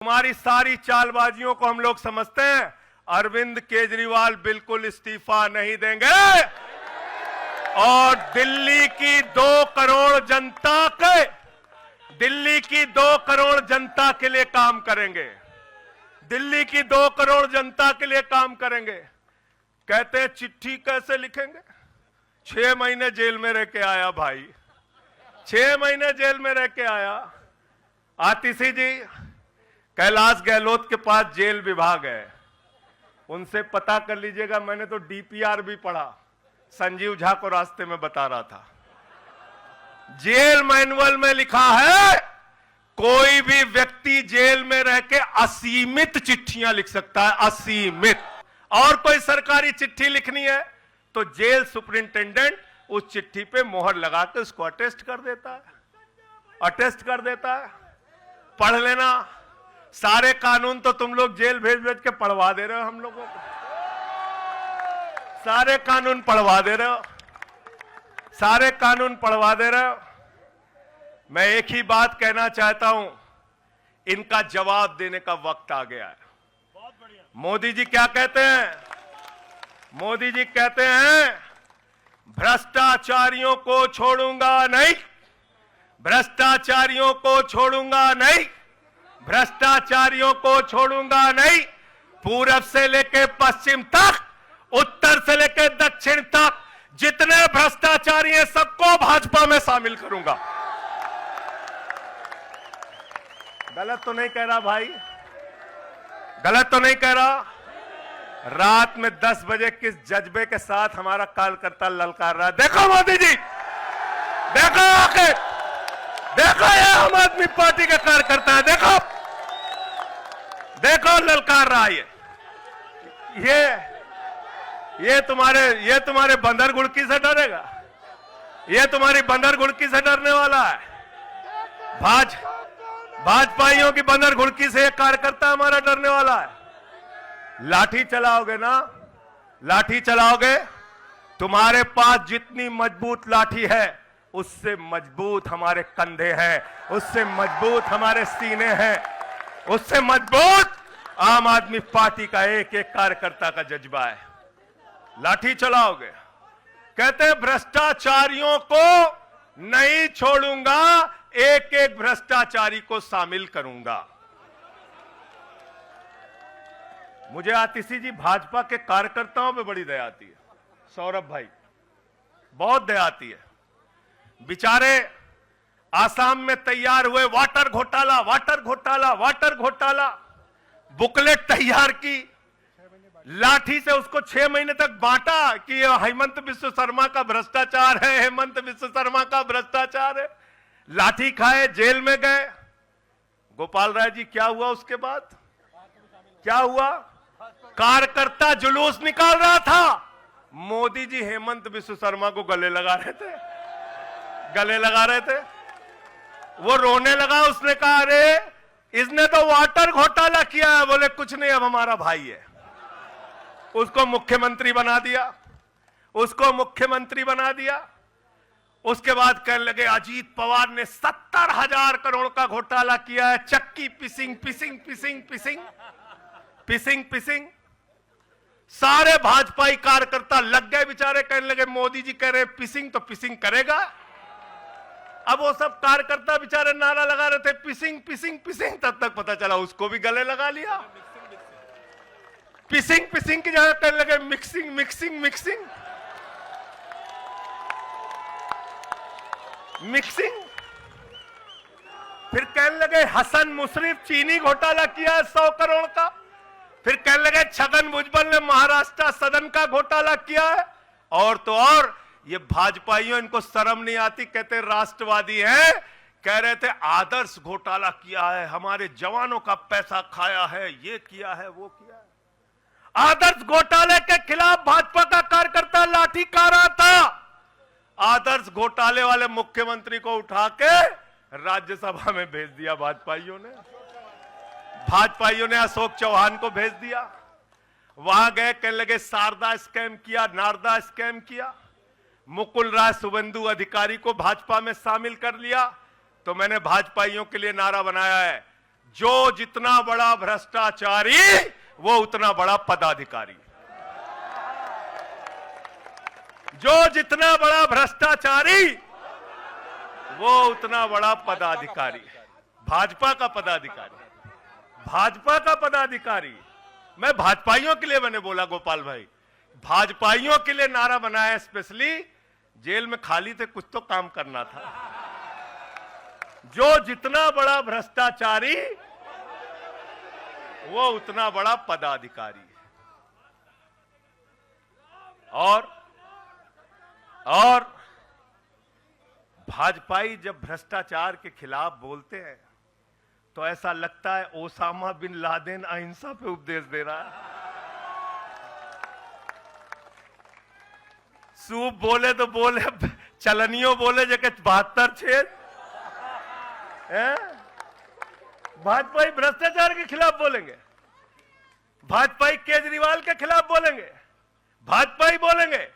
तुम्हारी सारी चालबाजियों को हम लोग समझते हैं। अरविंद केजरीवाल बिल्कुल इस्तीफा नहीं देंगे और दिल्ली की 2 करोड़ जनता के लिए काम करेंगे। दिल्ली की 2 करोड़ जनता के लिए काम करेंगे। कहते हैं चिट्ठी कैसे लिखेंगे? 6 महीने जेल में रह के आया भाई, 6 महीने जेल में रह के आया। आतिशी जी, कैलाश गहलोत के पास जेल विभाग है, उनसे पता कर लीजिएगा। मैंने तो डीपीआर भी पढ़ा, संजीव झा को रास्ते में बता रहा था। जेल मैनुअल में लिखा है कोई भी व्यक्ति जेल में रह के असीमित चिट्ठियां लिख सकता है, असीमित। और कोई सरकारी चिट्ठी लिखनी है तो जेल सुपरिंटेंडेंट उस चिट्ठी पे मोहर लगा के उसको अटेस्ट कर देता है। पढ़ लेना। सारे कानून तो तुम लोग जेल भेज भेज के पढ़वा दे रहे हो हम लोगों को, सारे कानून पढ़वा दे रहे हो। मैं एक ही बात कहना चाहता हूं, इनका जवाब देने का वक्त आ गया है। मोदी जी क्या कहते हैं? मोदी जी कहते हैं भ्रष्टाचारियों को छोड़ूंगा नहीं, भ्रष्टाचारियों को छोड़ूंगा नहीं, भ्रष्टाचारियों को छोड़ूंगा नहीं। पूरब से लेकर पश्चिम तक, उत्तर से लेकर दक्षिण तक जितने भ्रष्टाचारी हैं सबको भाजपा में शामिल करूंगा। गलत तो नहीं कह रहा भाई? गलत तो नहीं कह रहा? रात में 10 बजे किस जज्बे के साथ हमारा कार्यकर्ता ललकार रहा है। देखो मोदी जी, देखो आके, देखो ये आम आदमी पार्टी के कार्यकर्ता है, देखो ललकार रहा है। ये तुम्हारे बंदर गुड़की से डरेगा? ये तुम्हारी बंदर गुड़की से डरने वाला है? भाजपाइयों की बंदर गुड़की से एक कार्यकर्ता हमारा डरने वाला है? लाठी चलाओगे ना, लाठी चलाओगे। तुम्हारे पास जितनी मजबूत लाठी है उससे मजबूत हमारे कंधे हैं, उससे मजबूत हमारे सीने हैं, उससे मजबूत आम आदमी पार्टी का एक एक कार्यकर्ता का जज्बा है। लाठी चलाओगे। कहते हैं भ्रष्टाचारियों को नहीं छोड़ूंगा, एक एक भ्रष्टाचारी को शामिल करूंगा। मुझे आतिशी जी भाजपा के कार्यकर्ताओं पे बड़ी दया आती है। सौरभ भाई, बहुत दया आती है। बेचारे आसाम में तैयार हुए, वाटर घोटाला, बुकलेट तैयार की, लाठी से उसको 6 महीने तक बांटा कि ये हेमंत बिस्व शर्मा का भ्रष्टाचार है, हेमंत बिस्व शर्मा का भ्रष्टाचार है। लाठी खाए, जेल में गए। गोपाल राय जी, क्या हुआ उसके बाद? क्या हुआ? कार्यकर्ता जुलूस निकाल रहा था, मोदी जी हेमंत बिस्व शर्मा को गले लगा रहे थे। वो रोने लगा। उसने कहा अरे इसने तो वाटर घोटाला किया है। बोले कुछ नहीं, अब हमारा भाई है। उसको मुख्यमंत्री बना दिया। उसके बाद कहने लगे अजीत पवार ने 70,000 करोड़ का घोटाला किया है। चक्की पिसिंग। सारे भाजपाई कार्यकर्ता लग गए बेचारे, कहने लगे मोदी जी कह रहे पिसिंग तो पिसिंग करेगा। अब वो सब कार्यकर्ता बेचारे नारा लगा रहे थे पिसिंग, तब तक पता चला उसको भी गले लगा लिया। पिसिंग की जगह कहने लगे मिक्सिंग। फिर कहने लगे हसन मुशर्रफ चीनी घोटाला किया है 100 करोड़ का। फिर कहने लगे छगन भुजबल ने महाराष्ट्र सदन का घोटाला किया है। और तो और ये भाजपाइयों, इनको शर्म नहीं आती, कहते राष्ट्रवादी हैं, कह रहे थे आदर्श घोटाला किया है, हमारे जवानों का पैसा खाया है, ये किया है, वो किया है। आदर्श घोटाले के खिलाफ भाजपा का कार्यकर्ता लाठी खा रहा था। आदर्श घोटाले वाले मुख्यमंत्री को उठा के राज्यसभा में भेज दिया भाजपाइयों ने अशोक चौहान को भेज दिया। वहां गए, कहने लगे शारदा स्कैम किया, नारदा स्कैम किया। मुकुल राय शुभेंदु अधिकारी को भाजपा में शामिल कर लिया। तो मैंने भाजपाइयों के लिए नारा बनाया है, जो जितना बड़ा भ्रष्टाचारी वो उतना बड़ा पदाधिकारी। जो जितना बड़ा भ्रष्टाचारी वो उतना बड़ा पदाधिकारी। भाजपा का पदाधिकारी, भाजपा का पदाधिकारी। मैं भाजपाइयों के लिए मैंने बोला गोपाल भाई, भाजपाइयों के लिए नारा बनाया स्पेशली। जेल में खाली थे, कुछ तो काम करना था। जो जितना बड़ा भ्रष्टाचारी वो उतना बड़ा पदाधिकारी। और भाजपाई जब भ्रष्टाचार के खिलाफ बोलते हैं तो ऐसा लगता है ओसामा बिन लादेन अहिंसा पे उपदेश दे रहा है। सूप बोले तो बोले, चलनियों बोले जगह 72 छेद। भाजपाई भ्रष्टाचार के खिलाफ बोलेंगे, भाजपाई केजरीवाल के खिलाफ बोलेंगे, भाजपाई बोलेंगे